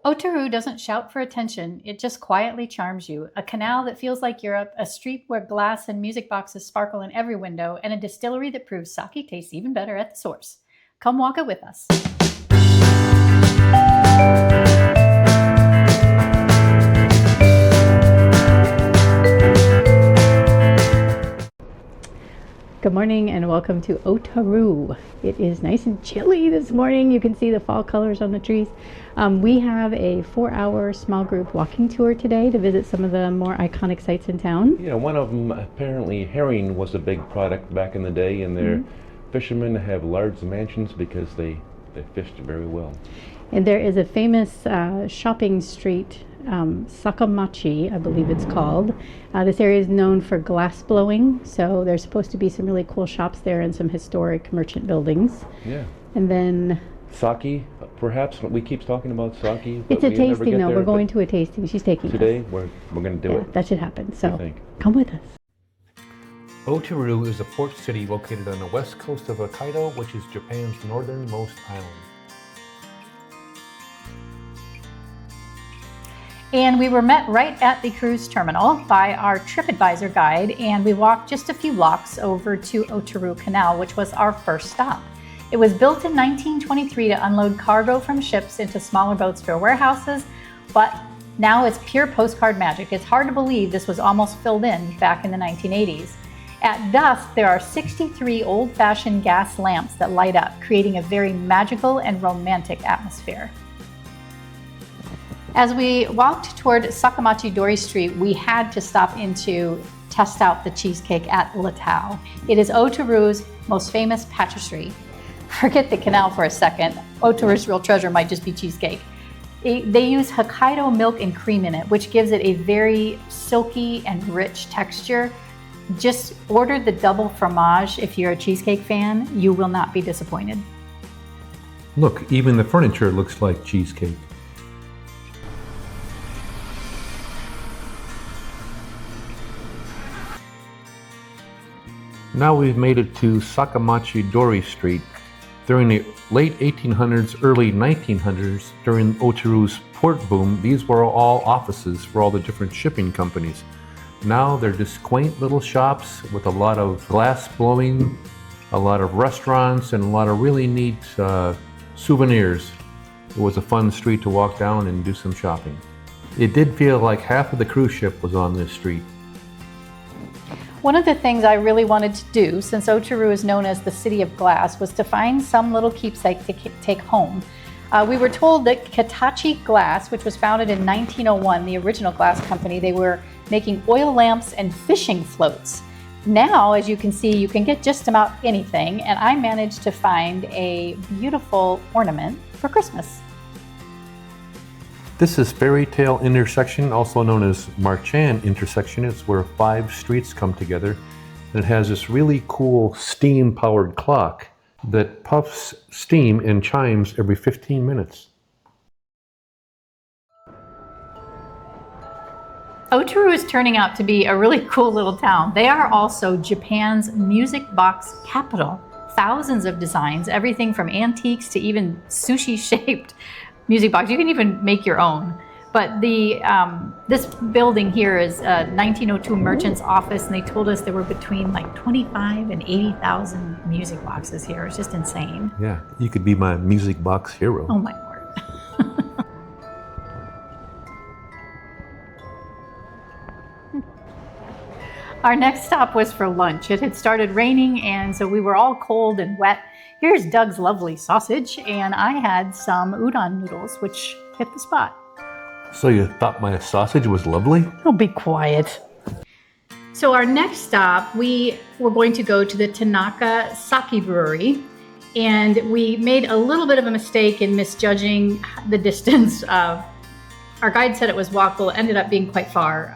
Otaru doesn't shout for attention, it just quietly charms you. A canal that feels like Europe, a street where glass and music boxes sparkle in every window, and a distillery that proves sake tastes even better at the source. Come walk it with us. Good morning and welcome to Otaru. It is nice and chilly this morning. You can see the fall colors on the trees. We have a 4-hour small group walking tour today to visit some of the more iconic sites in town. Yeah, one of them, apparently herring was a big product back in the day, and their fishermen have large mansions because they fished very well. And there is a famous shopping street, Sakaimachi, I believe it's called. This area is known for glass blowing, so there's supposed to be some really cool shops there and some historic merchant buildings. Yeah. And then sake, perhaps. We keep talking about sake. It's a tasting, though. We're going to a tasting. She's taking today. us. We're going to do it. That should happen. So come with us. Otaru is a port city located on the west coast of Hokkaido, which is Japan's northernmost island. And we were met right at the cruise terminal by our TripAdvisor guide, and we walked just a few blocks over to Otaru Canal, which was our first stop. It was built in 1923 to unload cargo from ships into smaller boats for warehouses, but now it's pure postcard magic. It's hard to believe this was almost filled in back in the 1980s. At dusk, there are 63 old-fashioned gas lamps that light up, creating a very magical and romantic atmosphere. As we walked toward Sakaimachi Dori Street, we had to stop in to test out the cheesecake at LeTAO. It is Otaru's most famous pastry. Forget the canal for a second. Otaru's real treasure might just be cheesecake. They use Hokkaido milk and cream in it, which gives it a very silky and rich texture. Just order the double fromage if you're a cheesecake fan. You will not be disappointed. Look, even the furniture looks like cheesecake. Now we've made it to Sakaimachi Dori Street. During the late 1800s, early 1900s, during Otaru's port boom, these were all offices for all the different shipping companies. Now they're just quaint little shops with a lot of glass blowing, a lot of restaurants, and a lot of really neat souvenirs. It was a fun street to walk down and do some shopping. It did feel like half of the cruise ship was on this street. One of the things I really wanted to do, since Otaru is known as the City of Glass, was to find some little keepsake to take home. We were told that Hitachi Glass, which was founded in 1901, the original glass company, they were making oil lamps and fishing floats. Now, as you can see, you can get just about anything, and I managed to find a beautiful ornament for Christmas. This is Fairy Tale Intersection, also known as Marchand Intersection. It's where 5 streets come together. And it has this really cool steam-powered clock that puffs steam and chimes every 15 minutes. Otaru is turning out to be a really cool little town. They are also Japan's music box capital. Thousands of designs, everything from antiques to even sushi-shaped music box. You can even make your own. But this building here is a 1902 merchant's office, and they told us there were between like 25 and 80,000 music boxes here. It's just insane. Yeah, you could be my music box hero. Oh my word. Our next stop was for lunch. It had started raining, and so we were all cold and wet. Here's Doug's lovely sausage, and I had some udon noodles, which hit the spot. So you thought my sausage was lovely? Oh, be quiet. So our next stop, we were going to go to the Tanaka Sake Brewery, and we made a little bit of a mistake in misjudging the distance. Our guide said it was walkable. It ended up being quite far.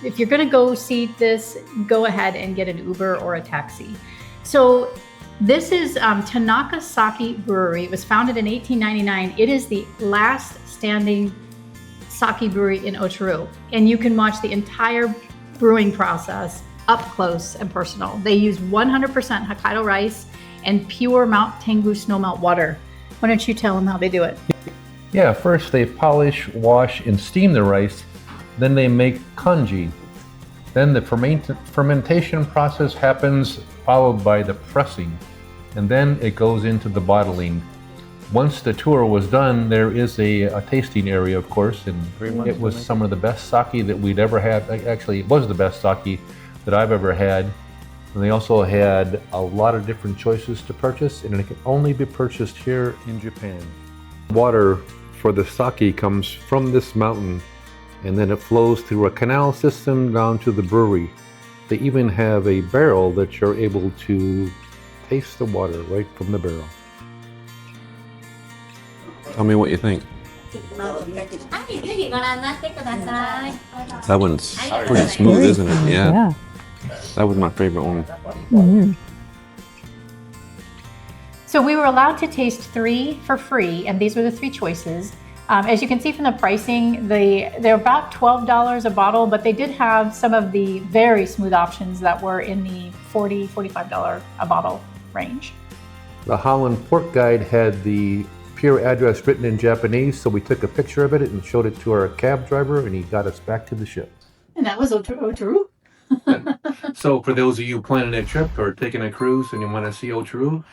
If you're going to go see this, go ahead and get an Uber or a taxi. So this is Tanaka Sake Brewery. It was founded in 1899. It is the last standing sake brewery in Otaru, and you can watch the entire brewing process up close and personal. They use 100% Hokkaido rice and pure Mount Tengu snowmelt water. Why don't you tell them how they do it? Yeah, first they polish, wash, and steam the rice. Then they make congee. Then the fermentation process happens, followed by the pressing. And then it goes into the bottling. Once the tour was done, there is a tasting area, of course, and it was some of the best sake that we'd ever had. Actually, it was the best sake that I've ever had. And they also had a lot of different choices to purchase, and it can only be purchased here in Japan. Water for the sake comes from this mountain, and then it flows through a canal system down to the brewery. They even have a barrel that you're able to taste the water right from the barrel. Tell me what you think. That one's pretty smooth, isn't it? Yeah. That was my favorite one. Mm-hmm. So we were allowed to taste 3 for free, and these were the 3 choices. As you can see from the pricing, they're about $12 a bottle, but they did have some of the very smooth options that were in the $40, $45 a bottle range. The Holland Port Guide had the pier address written in Japanese, so we took a picture of it and showed it to our cab driver, and he got us back to the ship. And that was Otaru. So for those of you planning a trip or taking a cruise and you want to see Otaru,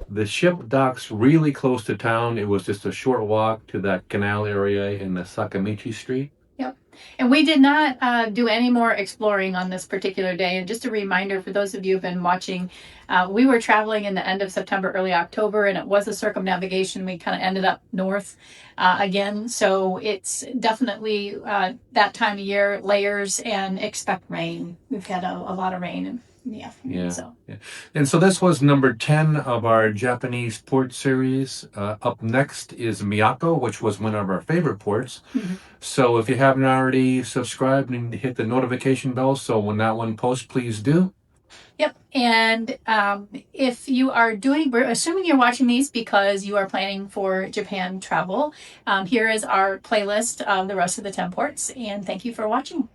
the ship docks really close to town. It was just a short walk to that canal area in the Sakaimachi Street. Yep. And we did not do any more exploring on this particular day. And just a reminder for those of you who've been watching, we were traveling in the end of September, early October, and it was a circumnavigation. We kind of ended up north again. So it's definitely that time of year, layers, and expect rain. We've had a lot of rain in the afternoon. Yeah. And so this was number 10 of our Japanese port series. Up next is Miyako, which was one of our favorite ports. Mm-hmm. So if you haven't already subscribed and hit the notification bell, so when that one posts, please do. Yep. And if you are we're assuming you're watching these because you are planning for Japan travel, here is our playlist of the rest of the 10 ports. And thank you for watching.